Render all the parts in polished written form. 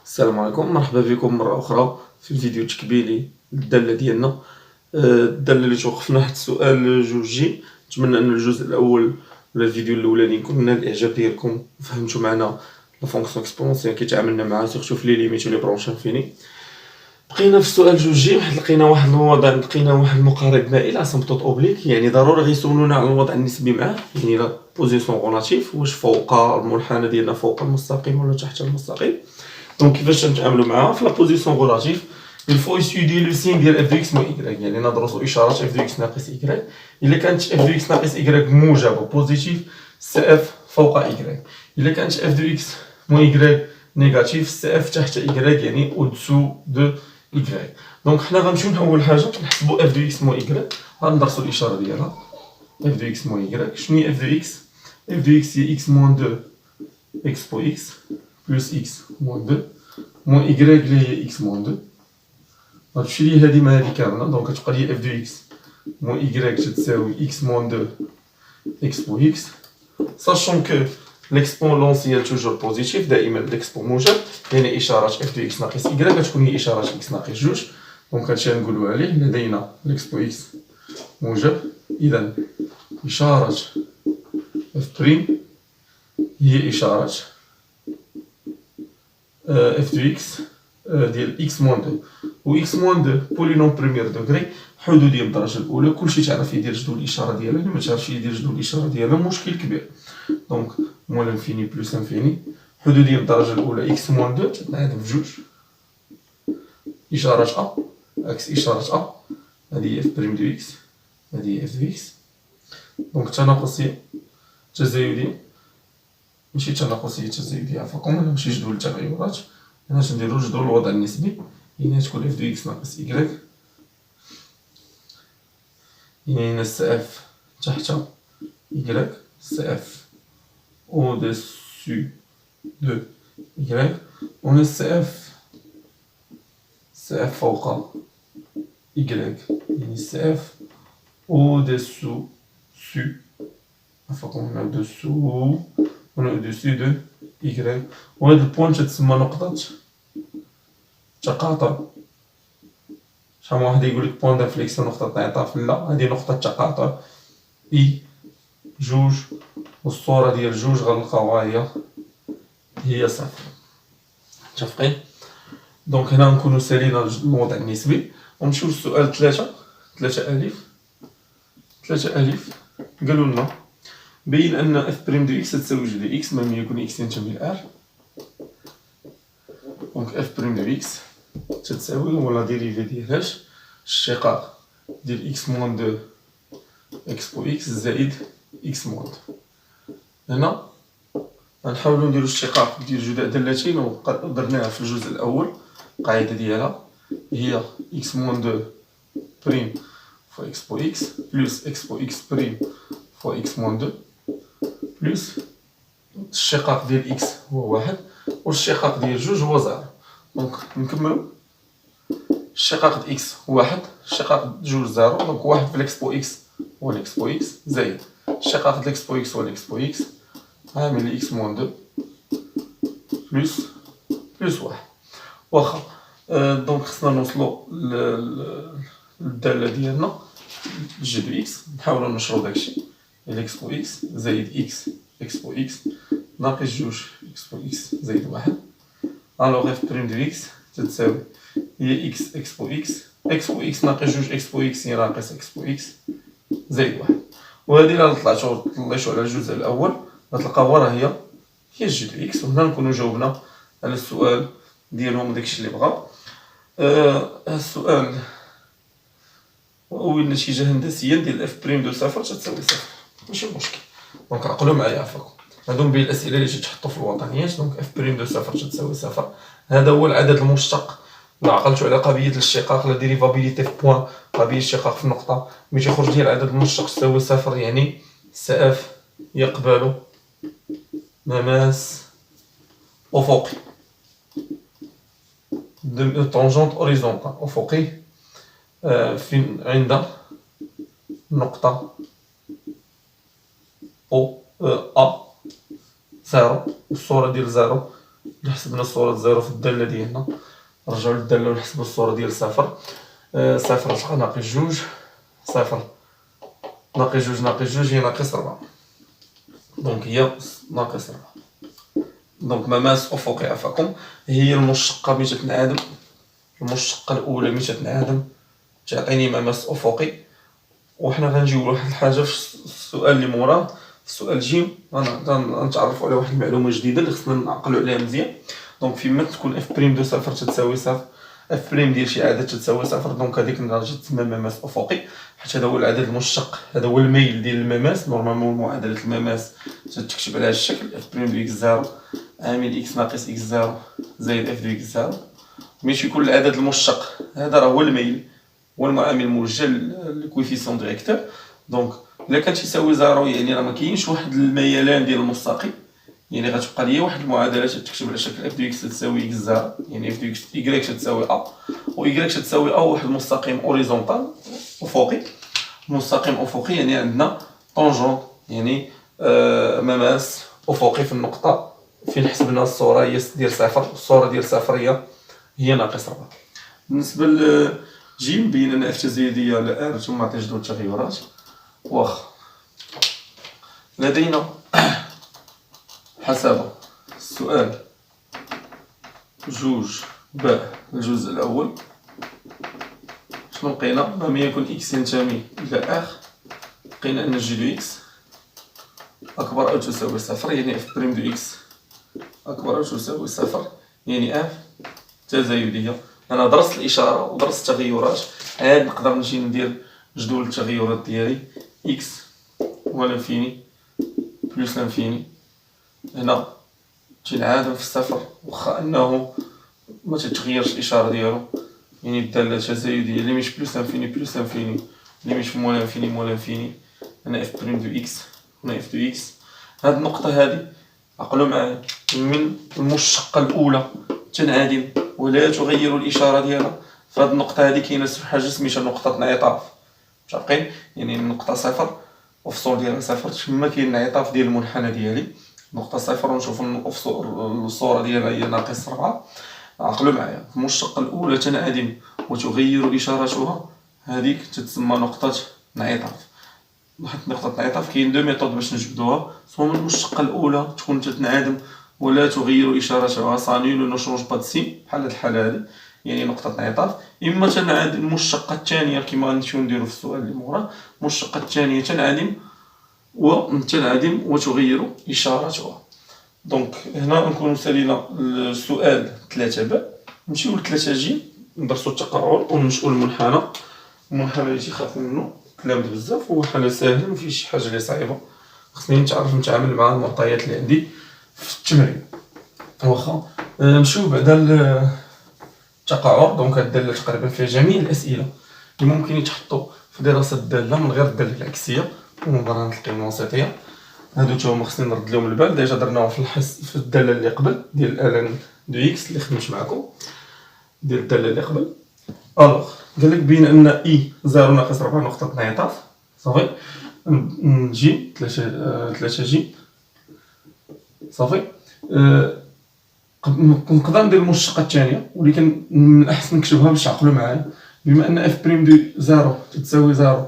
السلام عليكم، مرحبا بكم مرة أخرى في الفيديو التكميلي للدالة ديالنا. الدالة اللي توقفنا حتى السؤال جوج جي. نتمنى أن الجزء الأول ولا الفيديو الأولاني يكون نال الإعجاب ديالكم وفهمتو معنا لا فونكسيون اكسبونسيال كي تعاملنا معها سيرتو في لي ليميت و لي برونش انفيني. بقينا في السؤال جوج جي، لقينا واحد الوضع، لقينا واحد المقارب مائل اسمبتوت اوبليك، يعني ضروري غيسولونا على الوضع النسبي معاه، يعني لا بوزيسيون غولاتيف، واش فوق المنحنى ديالنا فوق المستقيم ولا تحت المستقيم. دونك كيفاش نتعاملوا معها في لا بوزيسيون غولاتيف؟ الفو يستودي لو سين ديال اف دو اكس مو ايكغيك، يعني ندرسوا اشارات اف دو اكس ناقص ايكغيك. الا كانت اف دو اكس ناقص ايكغيك موجبه بوزيتيف سي اف فوق ايكغيك، الا كانت اف دو اكس مو ايكغيك نيجاتيف سي اف تحت ايكغيك، يعني او دسو دو ايكغيك. دونك حنا غنمشيو اول حاجه نحسبوا اف دو اكس مو ايكغيك، غندرسوا الاشاره ديالها اف دو اكس مو ايكغيك. شنو هي اف دو اكس؟ اف دو اكس هي اكس موان 2 اكس بو اكس بلس اكس موان 2 موان ايكغيك اللي هي اكس موان 2. غتمشي لي هادي مع هادي كامله، دونك كتبقى لي اف دو اكس موان ايكغيك تتساوي اكس موان 2 اكس بو اكس، ساشون كو ليكسبونونسيال توجور بوزيتيف، دائما ليكسبون موجب، يعني اشارات اف دو اكس ناقص ايكغيك غتكون هي اشارات اكس ناقص جوج. دونك هادشي غنقولو عليه لدينا ليكسبو اكس موجب، اذا اشارة اف بريم هي اشارة اف دو اكس ديال اكس موان 2 و اكس موان 2 بولينوم بريمير دوغري، حدودية بالدرجة الأولى. كلشي تعرف يدير جدول الإشارة ديالها، اللي متعرفش يدير جدول الإشارة ديالها مشكل كبير. دونك موان لانفيني بلوس انفيني، حدودية بالدرجة الأولى اكس موان 2 تتنعدم في جوج، إشارة أ عكس إشارة أ، هادي هي اف بريم دو اكس، هادي هي اف دو اكس. دونك تناقصية تزايدية، ماشي تناقصية تزايدية عفاكم، ماشي جدول التغيرات، هنا تنديرو جدول الوضع النسبي، يعني تكون اف دو اكس ناقص ايكغيك، يعني هنا سي اف تحت ايكغيك، سي اف او دسو دو ايكغيك، و هنا سي اف فوق ايكغيك، يعني سي اف او دسو سو عفاكم، هنا دسو هنا دسو دو ايكغيك. وهاد البوان تتسمى نقطة تقاطع. شحال من واحد يقولك بوان دانفليكسيون، نقطة انعطاف، لا، هادي نقطة تقاطع اي جوج، والصورة ديال جوج غنلقاوها هي صفر. متفقين؟ دونك هنا نكونو سالينا الوضع النسبي، ونمشيو للسؤال تلاتة ألف. قالوا لنا بين أن اف بريم دو اكس تساوي جو دو اكس، ما يكون اكس ينتمي ل ار. دونك اف بريم دو اكس تتساوي، ولا ديريفي ديالهاش الشقاق ديال اكس موان 2 اكس بو اكس زائد اكس موان 2. هنا غنحاولو نديرو الاشتقاق ديال جوج دالتين، و درناها في الجزء الأول. القاعدة ديالها هي اكس موان 2 بريم فوا اكس بو اكس بلس اكس بو اكس بريم فوا اكس موان 2 بلس الشقاق ديال اكس هو واحد والشقاق ديال جوج هو زيرو. دونك نكملو، الشقاق د اكس واحد، الشقاق د جوج زيرو، دونك واحد في الاكس بو اكس هو الاكس بو اكس زائد الشقاق د الاكس بو اكس هو الاكس بو اكس عامل اكس موان 2 بلس واحد. واخا دونك خصنا نوصلو للدالة ديالنا جي دو اكس، نحاولو نشرو داكشي اكس بو اكس زائد اكس بو اكس ناقص جوج اكس بو اكس زائد واحد. الوغ اف بريم دو اكس تتساوي هي اكس بو اكس ناقص جوج اكس بو اكس هي ناقص اكس بو اكس زائد واحد. وهادي الا طلعتو على الجزء الاول غتلقاو راه هي جي دو اكس. وهنا نكونو جاوبنا على السؤال ديالهم داكشي اللي بغا. السؤال هو النتيجة هندسيا ديال اف بريم دو صفر تتساوي صفر، ماشي مشكل. دونك عقلو معايا عفاكم، هادو بين الاسئله اللي تتحطوا في الوطنيات. دونك اف بريم دو صفر تتساوي صفر، هذا هو العدد المشتق. لا عقلتو على قابلية الاشتقاق، لا ديريفابيليتي في بوان، قابلية الاشتقاق في نقطة، ملي تيخرج لي العدد المشتق تساوي صفر، يعني سي اف يقبل مماس افقي، طونجونت اوريزونتال افقي، فين عند نقطة او ا زيرو، الصورة ديال زيرو حسبنا الصورة زيرو في الدالة ديالنا، نرجعو للدالة ونحسبو الصورة ديال صفر. صفر تلقى ناقص جوج، صفر ناقص جوج ناقص جوج هي ناقص ربعة، دونك هي ناقص ربعة. دونك مماس أفقي عفاكم هي المشقة ملي تتنعدم، المشقة الأولى ملي تتنعدم تعطيني مماس أفقي. وحنا غنجيو لواحد الحاجة في السؤال اللي موراه، في السؤال جيم غنتعرفو على واحد المعلومة جديدة اللي خصنا نعقلو عليها مزيان. دونك فيما تكون اف بريم دو صفر تتساوي صفر، اف بريم ديال شي عدد تتساوي صفر، دونك هاديك الدرجة تسمى مماس أفقي، حيت هذا هو العدد المشتق، هذا هو الميل ديال المماس. نورمالمون معادلة المماس تتكتب على هاد الشكل، اف بريم دو اكس زيرو عامل اكس ناقص اكس زيرو زائد اف دو اكس زيرو، ماشي يكون العدد المشتق هذا راه هو الميل، هو المعامل الموجه للكويفيسيون ديريكتور. دونك الا كان تيساوي زيرو يعني راه مكاينش واحد الميلان ديال المستقيم، يعني غتبقى ليا واحد المعادله تكتب على شكل اف دو اكس تساوي اكس زيرو، يعني اف دو اكس ايكغيك تساوي ا، و ايكغيك تساوي ا واحد المستقيم اوريزونتال افقي. مستقيم افقي يعني عندنا طونجون، يعني مماس افقي في النقطه فين حسبنا الصوره هي ديال صفر، الصوره ديال صفر هي ناقص ربعة. بالنسبه لجيم بين ان اف تزايديه على ار ثم عطي جدول التغيرات. واخا لدينا حسب السؤال جوج باء الجزء الاول، شنو لقينا؟ لم يكن اكس ينتمي الى اخ، لقينا ان جي دو اكس اكبر او تساوي صفر، يعني اف بريم دو اكس اكبر او تساوي صفر، يعني اف تزايديه. انا درست الاشاره ودرست التغيرات، عاد نقدر نجي ندير جدول التغيرات ديالي اكس هو لانفيني بلس لانفيني، هنا تنعادم في الصفر واخا انه ما تتغيرش الاشاره ديالو، يعني الداله التزايديه اللي مش بلس لانفيني بلس لانفيني، اللي مش موال لانفيني موال لانفيني. هنا اف بريم دو اكس، هنا اف دو اكس. هاد النقطه هادي عقلوا معايا، من المشقه الاولى تنعدم ولا تغير الاشاره ديالها. فهاد النقطه هادي كاينه حاجه سميتها نقطه انعطاف، متفقين؟ يعني النقطه صفر وفصول ديالها صفر، تما كاين انعطاف ديال المنحنى ديالي، نقطه صفر ونشوفوا الصوره ديالها هي ناقص ربعة. عقلوا معايا، المشقه الاولى تنعدم وتغير اشارتها، هذيك تتسمى نقطه انعطاف. واحد نقطه انعطاف كاين دو ميثود باش نجبدوها، سواء من المشقه الاولى تكون تتنعدم ولا تغير اشارتها ساني لو نو شونج با دو سين بحال هاد الحاله هادي، يعني نقطه انعطاف. اما تنعدم المشقه الثانيه كما غنمشيو نديرو في السؤال اللي موراه، المشقه الثانيه تنعدم وتغير اشارتها. دونك هنا نكونوا سالينا السؤال 3 باء، نمشيو ل 3 جيم ندرسو التقاعد وننشئو المنحنى. المنحنى اللي تيخافو منه تلامد بزاف، هو حاله ساهل مفيهش شي حاجه اللي صعيبه، خصني نتعرف نتعامل مع المعطيات اللي عندي في التمرين. واخا نمشيو بعدا للتقاعد. دونك هاد الداله تقريبا فيها جميع الاسئله اللي ممكن يتحطوا في دراسه الداله من غير الداله العكسيه ومقارنه القيم الوسطيه. هادو تا هما خصني نرد لهم البال، ديجا درناهم في الحس في الداله اللي قبل ديال الان دو اكس اللي خدمت معكم، ديال الداله اللي قبل. الوغ قالك بين ان اي زيرو ناقص ربعة نقطه انعطاف، صافي. نجي 3 جي صافي. نقدر ندير المشتقه الثانيه، ولكن من الاحسن نكتبها باش تعقلوا معايا. بما ان اف بريم دو زيرو تساوي زيرو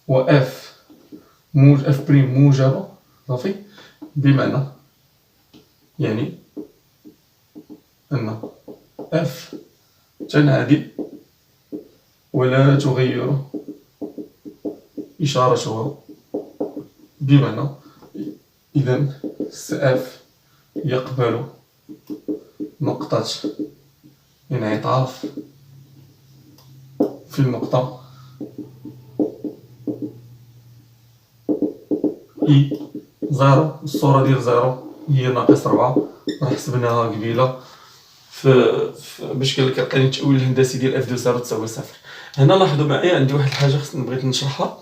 و اف بريم موجبه، صافي، بمعنى يعني ان اف تنعدم ولا تغير اشارتها، بمعنى اذا اف يقبل نقطة انعطاف في النقطة اي زيرو. الصورة ديال زيرو هي ناقص ربعة، راه حسبناها قبيلة باش قالك عطيني التأويل الهندسي ديال اف دو زيرو تساوي صفر. هنا لاحظوا معايا عندي واحد الحاجة خصني بغيت نشرحها،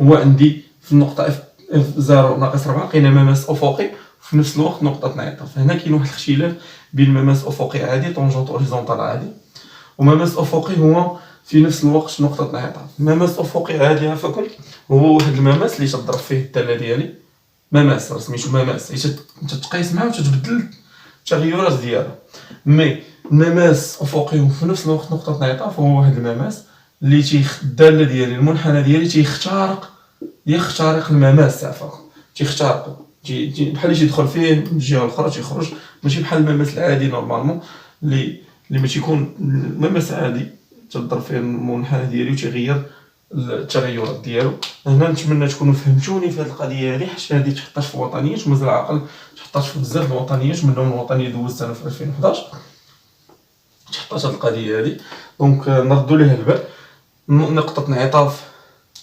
هو عندي في النقطة اف زيرو ناقص ربعة لقينا مماس أفقي وفي نفس الوقت نقطة انعطاف. هنا كاين واحد الاختلاف بين مماس أفقي عادي طونجونت اوريزونتال عادي ومماس أفقي هو في نفس الوقت نقطة انعطاف. مماس أفقي عادي عفاكم هو واحد المماس اللي تضرب فيه الدالة ديالي، مماس راه سميتو مماس، انت تقيس معاه وتتبدل التغيرات ديالها. مي المماس افقي وفي نفس الوقت نقطه انعطاف هو واحد المماس اللي الداله ديالي المنحنى ديالي يخترق المماس تاع فوق، تيخترقو بحال اللي تيدخل فيه من الجهه الاخرى تيخرج، ماشي بحال المماس العادي نورمالمون اللي ما تيكون المماس عادي تضرب فيه المنحنى ديالي وتيغير التغيرات ديالو. هنا نتمنى تكونوا فهمتوني في هذه القضيه هذه، حيت هذه تحطات في وطنيات ومازال عاقل تحطات في بزاف الوطنيات، منهم الوطنيه دوزت انا في 2011 تحطات هذه القضيه هذه. دونك نردوا ليها البال. نقطه انعطاف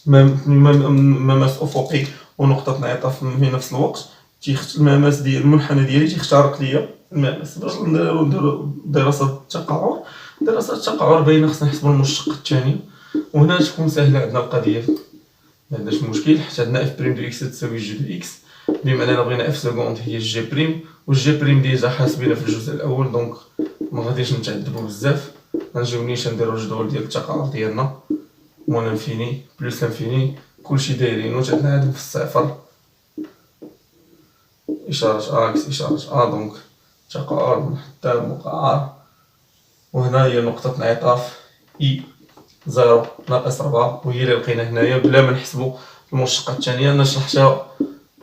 مماس افقي ونقطه انعطاف في نفس الوقت، المماس ديال المنحنى ديالي تيخترق ليا المماس. باش نديرو دراسه التقعر باينه خصنا نحسبوا المشتق الثاني، وهنا تكون سهله عندنا القضيه، ما عندناش مشكل حيت عندنا اف بريم دو اكس تساوي جي دو اكس، بما اننا بغينا اف سكوند هي جي بريم، والجي بريم ديجا حاسبينها في الجزء الاول، دونك ما غاديش نتعذبوا بزاف. غنجيو نيشان نديرو الجدول ديال التقعر ديالنا مون انفيني بلس انفيني كلشي دايرينو تنعادل في الصفر، اشاره اكس اشاره دونك تقعر محدد مقعر. وهنا هي نقطه انعطاف اي 0 ناقص 4 وهي اللي لقينا هنايا بلا ما نحسبوا المشتقه الثانيه. انا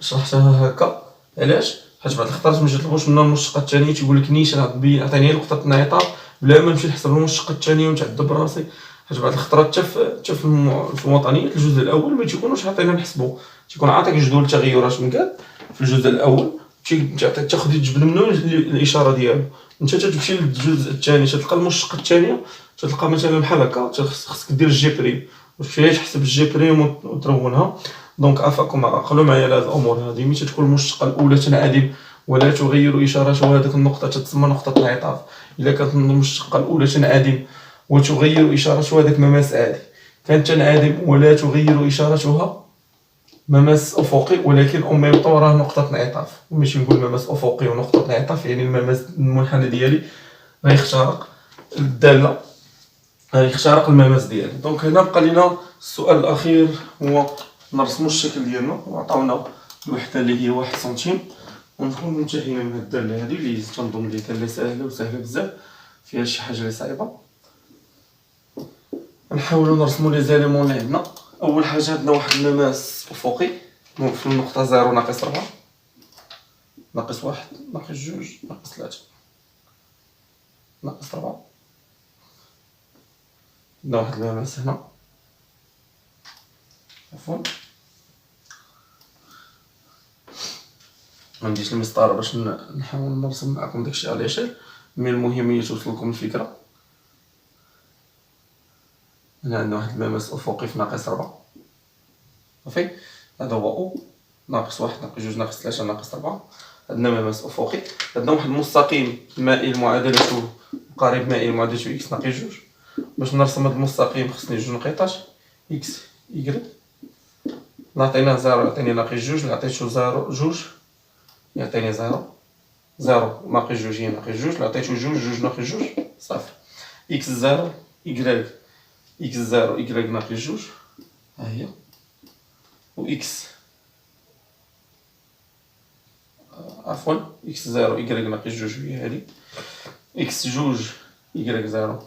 شرحتها هكا علاش؟ حيت بعض الخطرات ما تطلبوش منا المشتقه الثانيه تيقول لك نيشان عطيني نقطه انعطاف بلا ما نمشي نحسب المشتقه الثانيه ونتعذب راسي. حيت بعض الخطرات حتى في الوطنيه الجزء الاول ما تيكونوش عطينا نحسبوا، تيكون عاطيك جدول التغيرات من كاع في الجزء الاول تاخذ تجبد منه الاشاره ديالو، انت تمشي للجزء الثاني تلقى المشتقه الثانيه تلقى مثلا بحال هكا خصك دير الجي بريم واش تحسب الجي بريم وترونها. دونك افاكم عقلوا معايا على هاد الامور هادي. ملي تكون المشتقه الاولى تنعدم ولا تغير اشارته هذيك النقطه تتسمى نقطه انعطاف. الا كانت المشتقه الاولى تنعدم وتغير اشارته هذاك مماس عادي، كانت تنعدم ولا تغير اشارتها مماس افقي، ولكن او ميم طون راه نقطه انعطاف. ماشي نقول مماس افقي ونقطه انعطاف يعني المماس المنحنى ديالي غيخترق الداله غيخترق المماس ديالي. دونك هنا بقى لينا السؤال الاخير هو نرسموا الشكل ديالنا وعطاونا الوحده اللي هي 1 سنتيم، ونكون منتهيين من هاد الداله هادي اللي تنظن لي داله سهله بزاف فيها شي حاجه اللي صعيبه. نحاولوا نرسموا لي زاليمون اللي عندنا. اول حاجه عندنا واحد المماس افقي في النقطه 0 ناقص 4 ناقص 1 ناقص 2 ناقص 3 ناقص 4. عندنا واحد المماس هنا عفوا ما عنديش المسطره باش نحاول نرسم معكم داكشي على شيء، مي المهم هي توصلكم الفكره. هنا عندنا واحد المماس افقي في ناقص 4 صافي، هذا هو او ناقص 1 ناقص 2 ناقص 3 ناقص 4. عندنا مماس افقي، عندنا واحد المستقيم مائل معادلته قريب مائل معادلته اكس ناقص 2. باش نرسم هذا المستقيم خصني جوج نقيطات اكس يكري، نعطينا 0 يعطيني ناقص 2، عطيتو 0 2 يعطيني 0 0 ناقص 2 هي ناقص 2، عطيتو 2 ناقص 2 صافي. اكس 0 يكريك اكس 0 يكريك ناقص 2 ها هي، و اكس عفوا اكس 0 يكريك ناقص 2 هي هادي، اكس 2 يكريك 0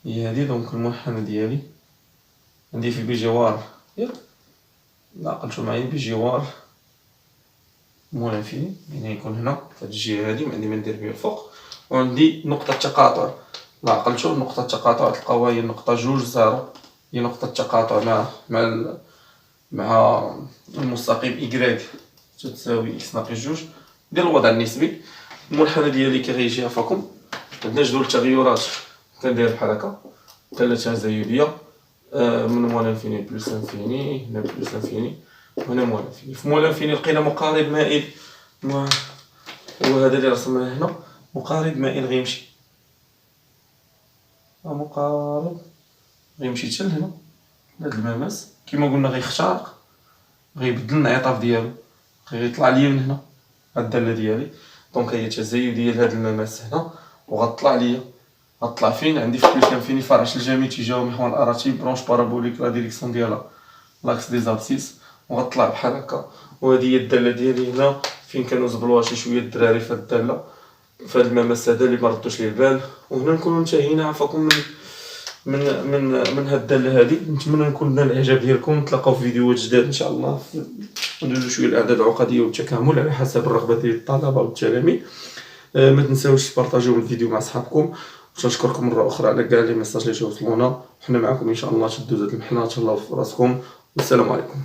هي هادي. دونك المنحنى ديالي عندي في بجوار ياك عقلتو معايا بجوار مول انفيني، يعني يكون هنا في هاد الجهه هادي عندي ما ندير بها الفوق، وعندي نقطه تقاطع. لا عقلتو نقطه التقاطع تلقاوها هي النقطه 2 0 هي نقطه التقاطع مع المستقيم إيكغيك تساوي إكس ناقص 2. دير الوضع النسبي. المنحنى ديالي كي غيجي عفاكم عندنا جدول التغيرات كندير بحال هكا دالة تزايدية من موال انفيني بلس انفيني هنا بلس انفيني وهنا موال انفيني. في موال انفيني لقينا مقارب مائل هو هذا اللي رسمناه هنا، مقارب مائل غيمشي مقارب غيمشي حتى لهنا لهاد المماس كيما قلنا غيخترق غيبدل الانعطاف ديالو غيطلع ليا من هنا هاد الداله ديالي. دونك هي تزايديه لهاد المماس هنا وغطلع ليا غطلع فين عندي في بلس انفيني فرع الجميع تجاه محور الاراتيب برونش بارابوليك لا ديريكسيون ديالها لاكس دي زابسيس وغطلع بحال هكا. وهذه هي الداله ديالي هنا فين كانوا زبلوها شي شويه الدراري في هاد الداله في هذا الممس هذا اللي ما ردوش ليه البال. وهنا نكونوا انتهينا عفاكم من هاد الداله هذه. نتمنى نكون نال الاعجاب ديالكم. نتلاقاو في فيديوهات جداد ان شاء الله، ندوزو شويه الاعداد العقديه والتكامل على حسب الرغبه ديال الطلبه والتلاميذ. ما تنساوش تبارطاجيو الفيديو مع صحابكم. ونشكركم مره اخرى على كاع لي ميساج اللي توصلونا. وحنا معكم ان شاء الله. شدوا زاد المحنه، تهلاو في راسكم، والسلام عليكم.